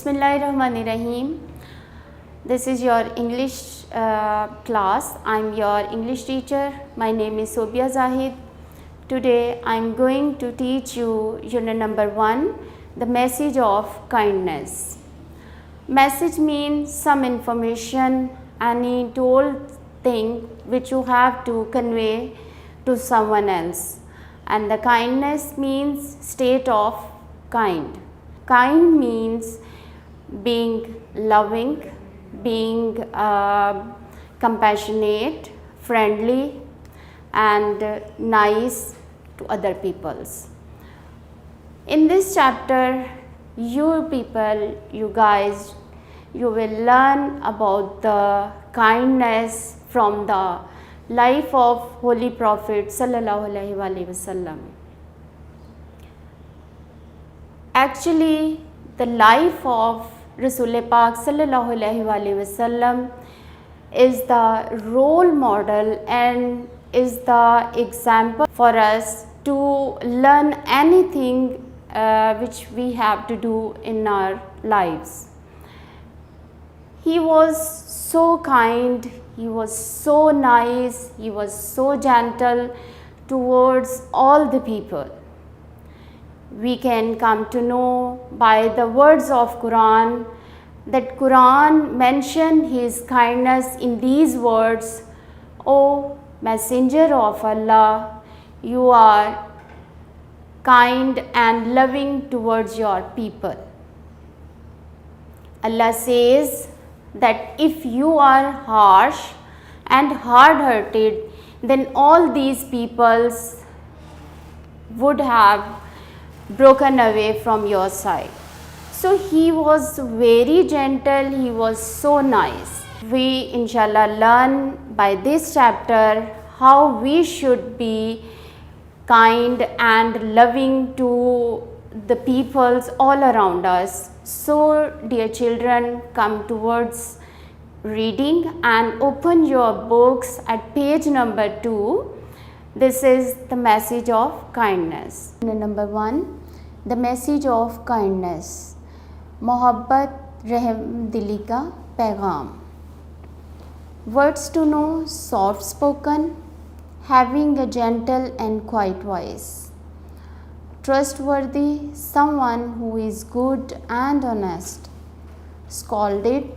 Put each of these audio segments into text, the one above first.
Bismillahirrahmanirrahim. This is your English class. I'm your English teacher. My name is Sobia Zahid. Today I'm going to teach you unit number 1, the message of kindness. Message means some information, any told thing which you have to convey to someone else. And the kindness means state of kind. Kind means being loving, being compassionate, friendly and nice to other peoples. In this chapter, you guys, you will learn about the kindness from the life of Holy Prophet Sallallahu Alaihi Wasallam. Actually, the life of Rasul Pak Sallallahu Alaihi Wasallam is the role model and is the example for us to learn anything which we have to do in our lives. He was so kind, he was so nice, he was so gentle towards all the people. We can come to know by the words of Quran that Quran mentioned his kindness in these words, O Messenger of Allah, you are kind and loving towards your people. Allah says that if you are harsh and hard-hearted, then all these peoples would have broken away from your side. So he was very gentle, he was so nice. We inshallah learn by this chapter how we should be kind and loving to the peoples all around us. So dear children, come towards reading and open your books at page number 2. This is the message of kindness. Number 1, the message of kindness. Mohabbat Rahm Dili ka Paigam. Words to know, soft spoken, having a gentle and quiet voice. Trustworthy, someone who is good and honest. Scolded,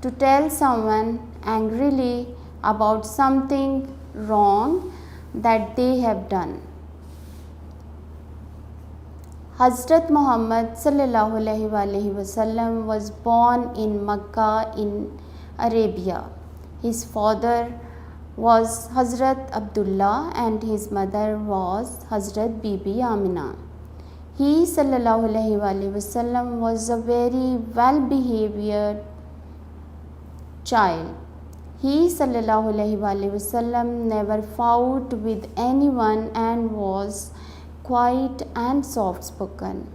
to tell someone angrily about something wrong that they have done. Hazrat Muhammad Sallallahu Alaihi Wasallam was born in Makkah in Arabia. His father was Hazrat Abdullah and his mother was Hazrat Bibi Amina. He Sallallahu Alaihi Wasallam was a very well-behaved child. He Sallallahu Alaihi Wasallam never fought with anyone and was quiet and soft spoken.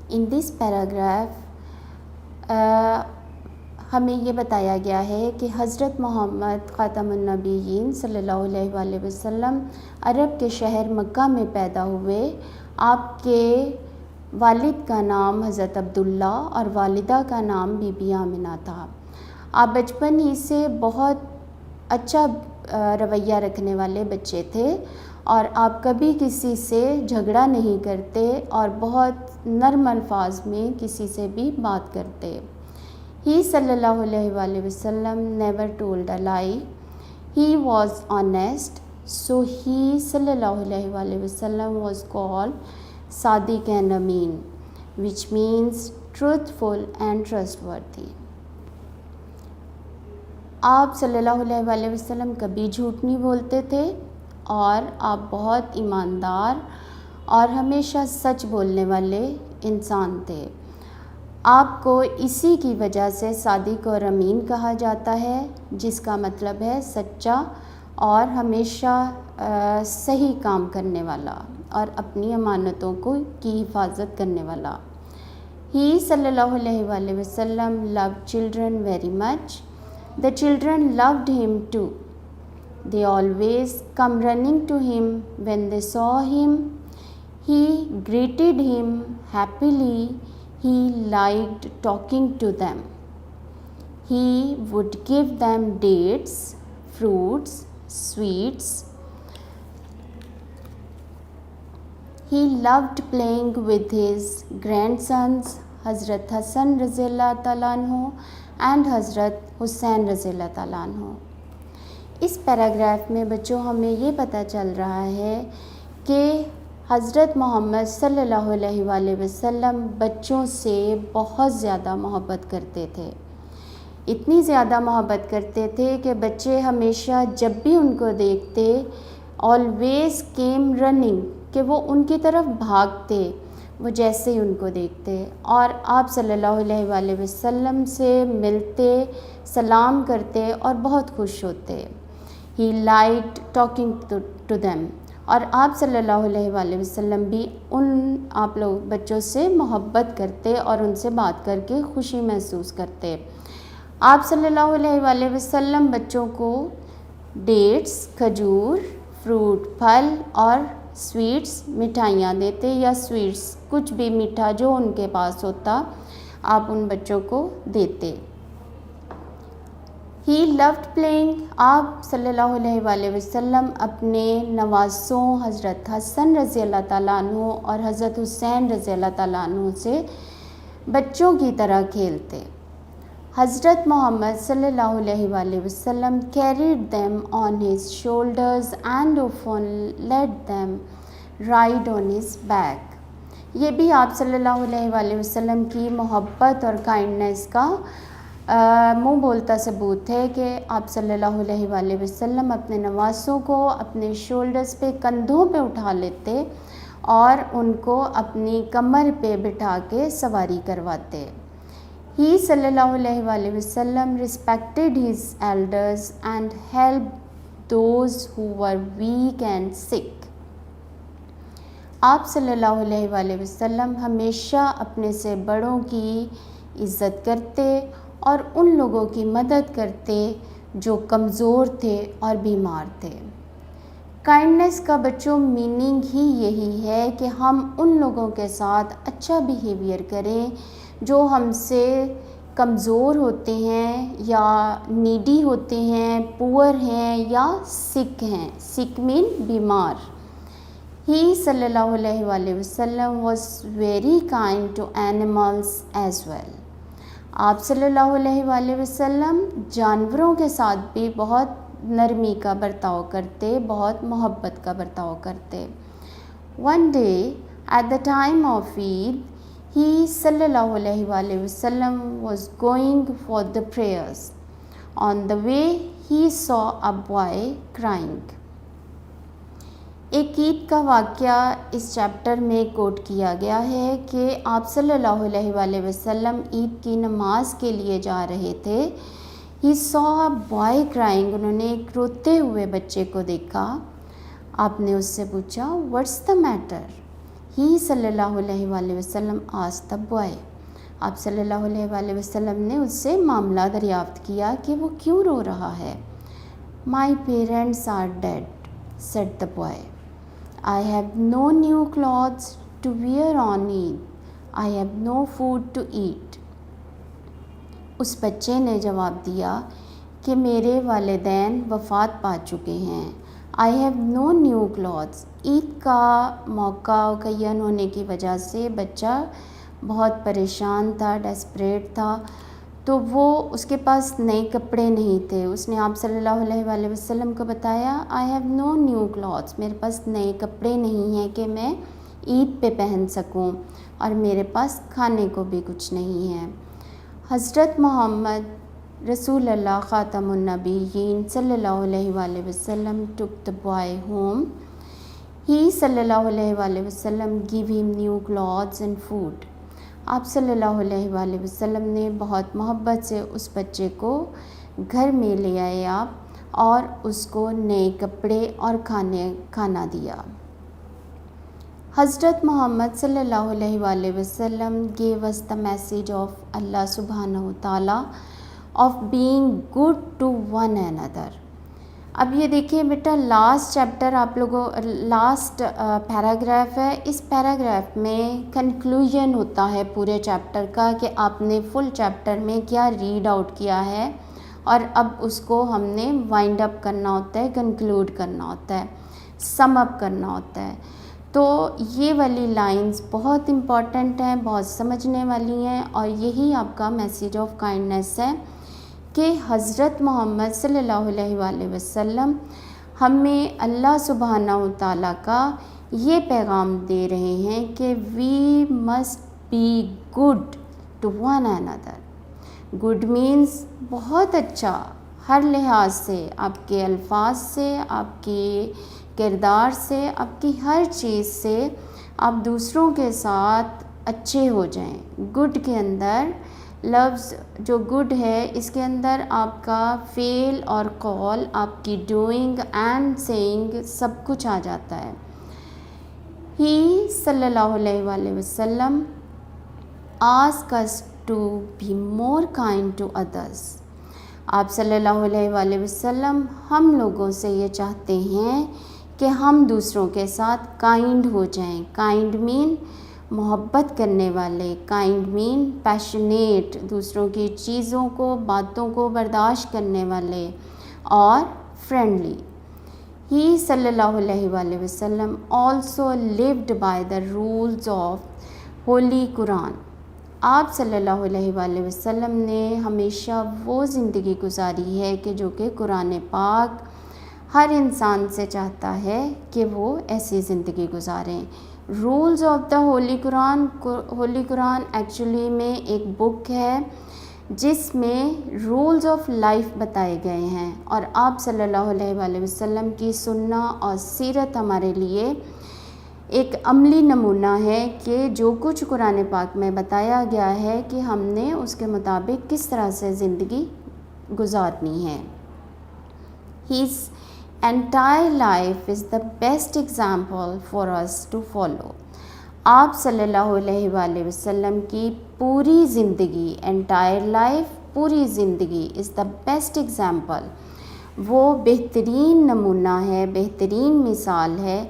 In this paragraph, हमें ये बताया गया है कि हज़रत मोहम्मद ख़ातमुन नबीयीन सल्लल्लाहु अलैहि वसल्लम अरब के शहर मक्का में पैदा हुए। आपके वालिद का नाम हज़रत अब्दुल्ला और वालिदा का नाम बीबी आमिना था। आप बचपन ही से बहुत अच्छा रवैया रखने वाले बच्चे थे और आप कभी किसी से झगड़ा नहीं करते और बहुत नरम अल्फाज में किसी से भी बात करते। He Sallallahu Alaihi Wasallam never told a lie. He was honest. So he Sallallahu Alaihi Wasallam was called Sadiq and Amin, which means truthful and trustworthy. आप सल्लल्लाहु अलैहि वसल्लम कभी झूठ नहीं बोलते थे और आप बहुत ईमानदार और हमेशा सच बोलने वाले इंसान थे। आपको इसी की वजह से सादिक और अमीन कहा जाता है, जिसका मतलब है सच्चा और हमेशा सही काम करने वाला और अपनी अमानतों की हिफाजत करने वाला। He Sallallahu Alaihi Wasallam loved children very much. The children loved him too. They always come running to him when they saw him. He greeted him happily. He liked talking to them. He would give them dates, fruits, sweets. He loved playing with his grandsons, Hazrat Hassan Raziyallahu Ta'ala Anhu and Hazrat Hussain Raziyallahu Ta'ala Anhu. Us paragraph میں بچوں ہمیں یہ پتہ چل رہا ہے کہ حضرت محمد صلی اللہ علیہ وآلہ وسلم بچوں سے بہت زیادہ محبت کرتے تھے. اتنی زیادہ محبت کرتے تھے کہ بچے ہمیشہ جب بھی ان کو دیکھتے آلویز کیم رننگ، کہ وہ ان کی طرف بھاگتے وہ جیسے ہی ان کو دیکھتے، اور آپ صلی اللہ علیہ وآلہ وسلم سے ملتے، سلام کرتے اور بہت خوش ہوتے. He liked talking to them. اور آپ صلی اللہ علیہ وآلہ وسلم بھی آپ لوگ بچوں سے محبت کرتے اور ان سے بات کر کے خوشی محسوس کرتے. آپ صلی اللہ علیہ وآلہ وسلم بچوں کو ڈیٹس، کھجور، فروٹ، پھل اور سویٹس، مٹھائیاں دیتے، یا سویٹس کچھ بھی میٹھا جو ان کے پاس ہوتا آپ ان بچوں کو دیتے. He loved playing. آپ صلی اللہ علیہ وآلہ وسلم اپنے نواسوں حضرت حسن رضی اللہ تعالیٰ عنہ اور حضرت حسین رضی اللہ تعالیٰ عنہ سے بچوں کی طرح کھیلتے. حضرت محمد صلی اللہ علیہ وآلہ وسلم carried them on his shoulders and often let them ride on his back. یہ بھی آپ صلی اللہ علیہ وآلہ وسلم کی محبت اور کائنڈنس کا منہ بولتا ثبوت ہے کہ آپ صلی اللہ علیہ وآلہ وسلم اپنے نواسوں کو اپنے شولڈرز پہ، کندھوں پہ اٹھا لیتے اور ان کو اپنی کمر پہ بٹھا کے سواری کرواتے. He صلی اللہ علیہ وآلہ وسلم respected his elders and helped those who were weak and sick. آپ صلی اللہ علیہ وآلہ وسلم ہمیشہ اپنے سے بڑوں کی عزت کرتے اور ان لوگوں کی مدد کرتے جو کمزور تھے اور بیمار تھے. کائنڈنس کا بچوں میننگ ہی یہی ہے کہ ہم ان لوگوں کے ساتھ اچھا بیہیویئر کریں جو ہم سے کمزور ہوتے ہیں یا نیڈی ہوتے ہیں، پور ہیں یا سک ہیں. سک مین بیمار. He صلی اللہ علیہ وآلہ وسلم was very kind to animals as well. آپ صلی اللہ علیہ وآلہ وسلم جانوروں کے ساتھ بھی بہت نرمی کا برتاؤ کرتے، بہت محبت کا برتاؤ کرتے. One day at the time of Eid, he صلی اللہ علیہ وآلہ وسلم was going for the prayers. On the way he saw a boy crying. ایک عید کا واقعہ اس چیپٹر میں کوٹ کیا گیا ہے کہ آپ صلی اللہ علیہ وآلہ وسلم عید کی نماز کے لیے جا رہے تھے. He saw a boy crying. انہوں نے ایک روتے ہوئے بچے کو دیکھا. آپ نے اس سے پوچھا What's the matter? He صلی اللہ علیہ وآلہ وسلم asked the boy. آپ صلی اللہ علیہ وآلہ وسلم نے اس سے معاملہ دریافت کیا کہ وہ کیوں رو رہا ہے. My parents are dead, said the boy. I have no new clothes to wear on Eid. I have no food to eat. اس بچے نے جواب دیا کہ میرے والدین وفات پا چکے ہیں. I have no new clothes. عید کا موقع متعین ہونے کی وجہ سے بچہ بہت پریشان تھا، ڈیسپریٹ تھا، تو وہ اس کے پاس نئے کپڑے نہیں تھے. اس نے آپ صلی اللہ علیہ وآلہ وسلم کو بتایا I have no new clothes. میرے پاس نئے کپڑے نہیں ہیں کہ میں عید پہ پہن سکوں، اور میرے پاس کھانے کو بھی کچھ نہیں ہے. حضرت محمد رسول اللہ خاتم النبیین صلی اللہ علیہ وآلہ وسلم took the boy home. He صلی اللہ علیہ وآلہ وسلم give him new clothes and food. آپ صلی اللہ علیہ وآلہ وسلم نے بہت محبت سے اس بچے کو گھر میں لے آئے آپ اور اس کو نئے کپڑے اور کھانا دیا. حضرت محمد صلی اللہ علیہ وآلہ وسلم gave us the message of Allah subhanahu wa ta'ala of being good to one another. اب یہ دیکھیے بیٹا لاسٹ چیپٹر آپ لوگوں لاسٹ پیراگراف ہے. اس پیراگراف میں کنکلوژن ہوتا ہے پورے چیپٹر کا کہ آپ نے فل چیپٹر میں کیا ریڈ آؤٹ کیا ہے اور اب اس کو ہم نے وائنڈ اپ کرنا ہوتا ہے, کنکلوڈ کرنا ہوتا ہے, سم اپ کرنا ہوتا ہے. تو یہ والی لائنز بہت امپورٹنٹ ہیں, بہت سمجھنے والی ہیں, اور یہی آپ کا میسیج آف کائنڈنیس ہے کہ حضرت محمد صلی اللہ علیہ وآلہ وسلم ہمیں اللہ سبحانہ و تعالیٰ کا یہ پیغام دے رہے ہیں کہ we must be good to one another. Good means بہت اچھا ہر لحاظ سے, آپ کے الفاظ سے, آپ کے کردار سے, آپ کی ہر چیز سے آپ دوسروں کے ساتھ اچھے ہو جائیں. گڈ کے اندر لفظ جو گڈ ہے اس کے اندر آپ کا فعل اور قول, آپ کی ڈوئنگ اینڈ سیئنگ سب کچھ آ جاتا ہے. ہی صلی اللہ علیہ وآلہ وسلم ask us to be more kind to others. آپ صلی اللہ علیہ وآلہ وسلم ہم لوگوں سے یہ چاہتے ہیں کہ ہم دوسروں کے ساتھ کائنڈ ہو جائیں. کائنڈ مین محبت کرنے والے, کائنڈ مین پیشنیٹ, دوسروں کی چیزوں کو باتوں کو برداشت کرنے والے, اور فرینڈلی. ہی صلی اللہ علیہ وآلہ وسلم also lived by the rules of holy Quran. آپ صلی اللہ علیہ وآلہ وسلم نے ہمیشہ وہ زندگی گزاری ہے کہ جو کہ قرآن پاک ہر انسان سے چاہتا ہے کہ وہ ایسی زندگی گزاریں. Rules of the holy Quran, holy Quran actually میں ایک بک ہے جس میں رولز آف لائف بتائے گئے ہیں, اور آپ صلی اللہ علیہ وآلہ وسلم کی سنہ اور سیرت ہمارے لیے ایک عملی نمونہ ہے کہ جو کچھ قرآن پاک میں بتایا گیا ہے کہ ہم نے اس کے مطابق کس طرح سے زندگی گزارنی ہے. His entire life is the best example for us to follow. آپ صلی اللہ علیہ وآلہ وسلم کی پوری زندگی, entire life, پوری زندگی is the best example. وہ بہترین نمونہ ہے, بہترین مثال ہے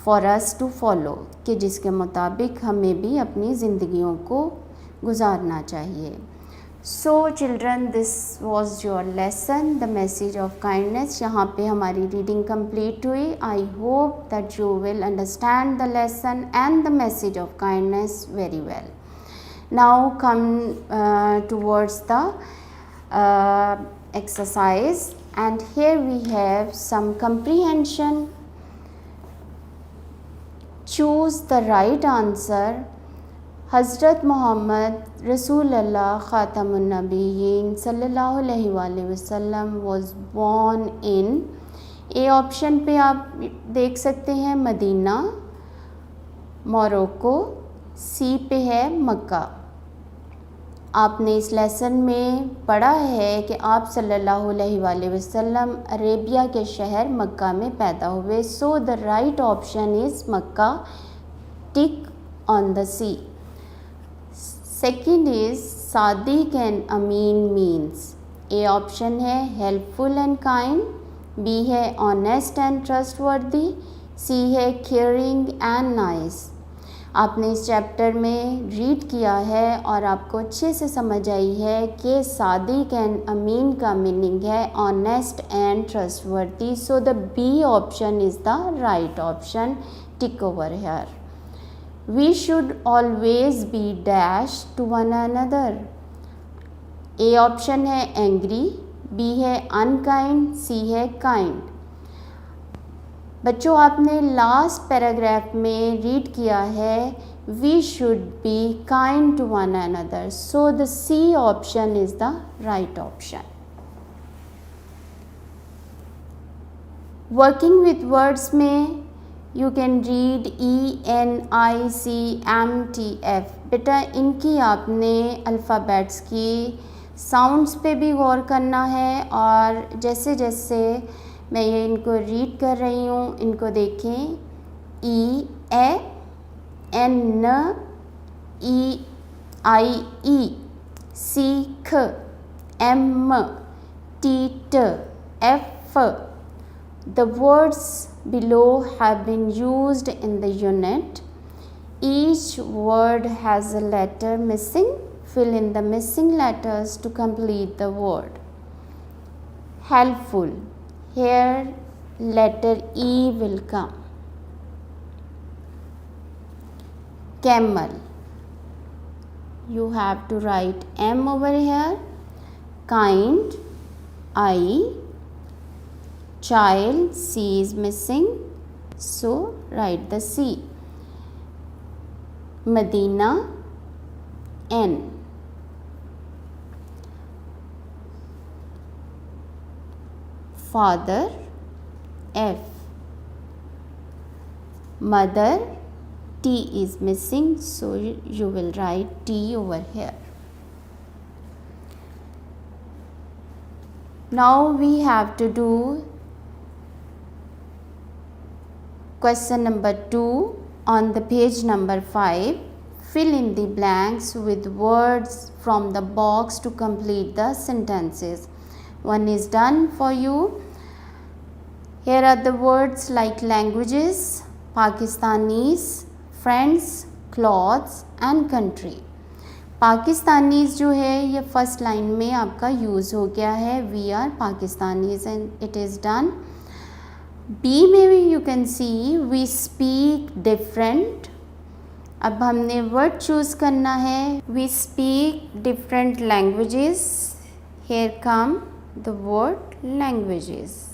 for us to follow, کہ جس کے مطابق ہمیں بھی اپنی زندگیوں کو گزارنا چاہیے. So children, this was your lesson, the message of kindness. یہاں پہ ہماری ریڈنگ کمپلیٹ ہوئی. I hope that you will understand the lesson and the message of kindness very well. Now come towards the exercise, and here we have some comprehension. Choose the right answer. حضرت محمد رسول اللہ خاتم النبیین صلی اللہ علیہ وآلہ وسلم was born in, a option پہ آپ دیکھ سکتے ہیں مدینہ, موروکو, سی پہ ہے مکہ. آپ نے اس لیسن میں پڑھا ہے کہ آپ صلی اللہ علیہ وآلہ وسلم عربیہ کے شہر مکہ میں پیدا ہوئے. So the right option is Mecca, tick on the C. Second is Sadiq and Amin means, A option ہے helpful and kind, B ہے honest and trustworthy, C ہے کیئرنگ اینڈ نائس. آپ نے اس chapter میں red کیا ہے اور آپ کو اچھے سے سمجھ آئی ہے کہ صادق اینڈ امین کا میننگ ہے honest and trustworthy. So the B option is the right option, tick over here. We should always be dash to one another. A option ہے اینگری, بی ہے unkind, سی ہے kind. بچوں آپ نے last paragraph میں red کیا ہے we should be kind to one another. So the C option is the right option. Working with words میں یو کین ریڈ ENICMTF. بیٹا ان کی آپ نے الفابیٹس کی ساؤنڈس پہ بھی غور کرنا ہے, اور جیسے جیسے میں یہ ان کو ریڈ کر رہی ہوں ان کو دیکھیں. ای اے, این ای آئی ای, سی کھ, ایم ٹی ٹ, F The words below have been used in the unit. Each word has a letter missing. Fill in the missing letters to complete the word. Helpful. Here letter E will come. Camel. You have to write M over here. Kind, I. Child, C is missing, so write the C. Medina, N. Father, F. Mother, T is missing, so you will write T over here. Now we have to do question number 2 on the page number 5. Fill in the blanks with words from the box to complete the sentences. One is done for you. Here are the words like languages, Pakistanis, friends, clothes and country. Pakistanis जो है ये first line में आपका use हो गया है. We are Pakistanis and it is done. बी में भी you can see we speak different. अब हमने वर्ड चूज़ करना है. We speak different languages. Here come the word languages.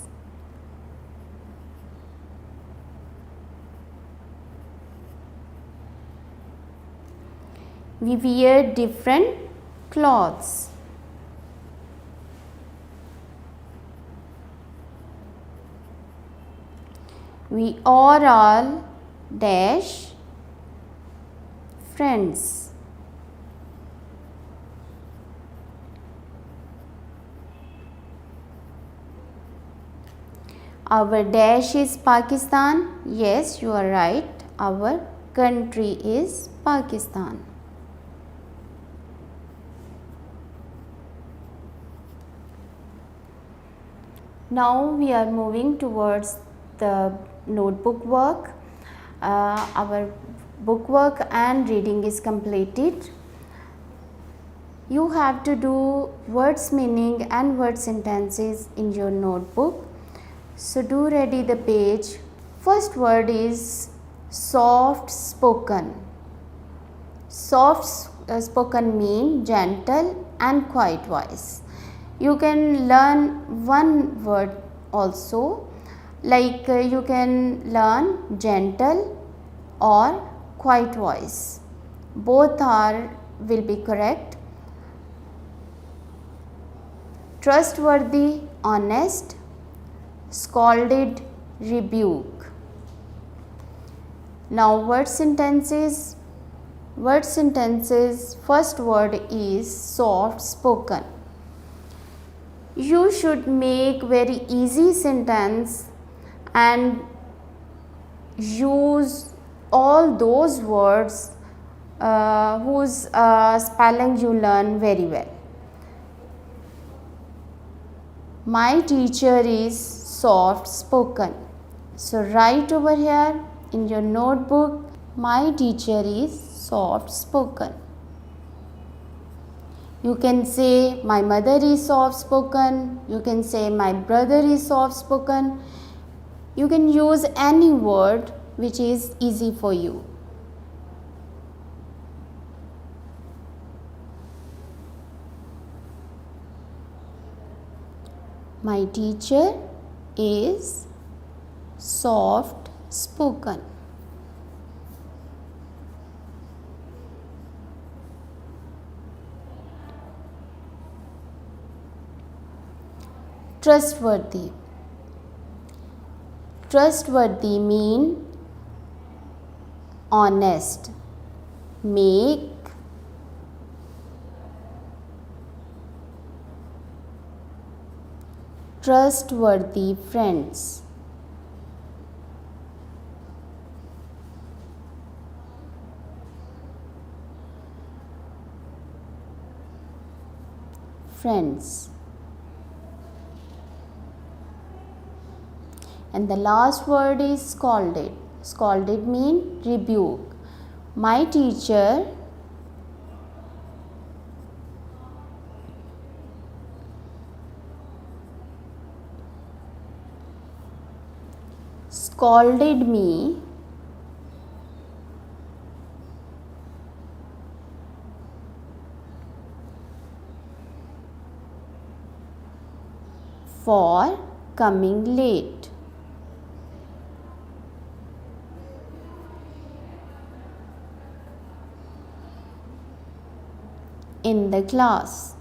We wear different clothes. We are all dash friends. Our dash is Pakistan. Yes, you are right. Our country is Pakistan. Now we are moving towards the notebook work. Our book work and reading is completed. You have to do words meaning and word sentences in your notebook. So do ready the page. First word is soft spoken. Soft spoken mean gentle and quiet voice. You can learn one word also, like you can learn gentle or quiet voice. Both will be correct. Trustworthy, honest, scolded, rebuke. Now word sentences. Word sentences, first word is soft spoken. You should make very easy sentence and use all those words whose spelling you learn very well. My teacher is soft spoken. So write over here in your notebook, my teacher is soft spoken. You can say my mother is soft spoken. You can say my brother is soft spoken. You can use any word which is easy for you. My teacher is soft spoken. Trustworthy. Trustworthy mean honest. Make trustworthy friends. Friends. And the last word is scolded. Scolded means rebuke. My teacher scolded me for coming late. In the class.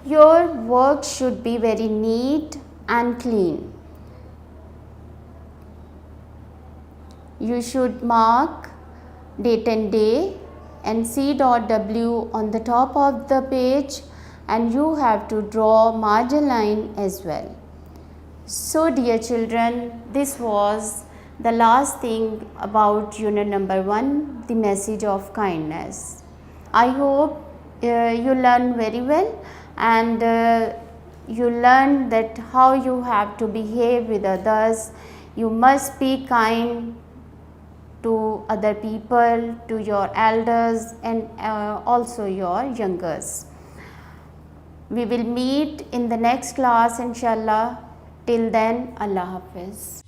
Your work should be very neat and clean. You should mark date and day and C.W on the top of the page, and you have to draw margin line as well. So dear children, this was the last thing about unit number 1, the message of kindness. I hope you learn very well, and you learn that how you have to behave with others. You must be kind to other people, to your elders, and also your youngers. We will meet in the next class inshallah. Till then, Allah Hafiz.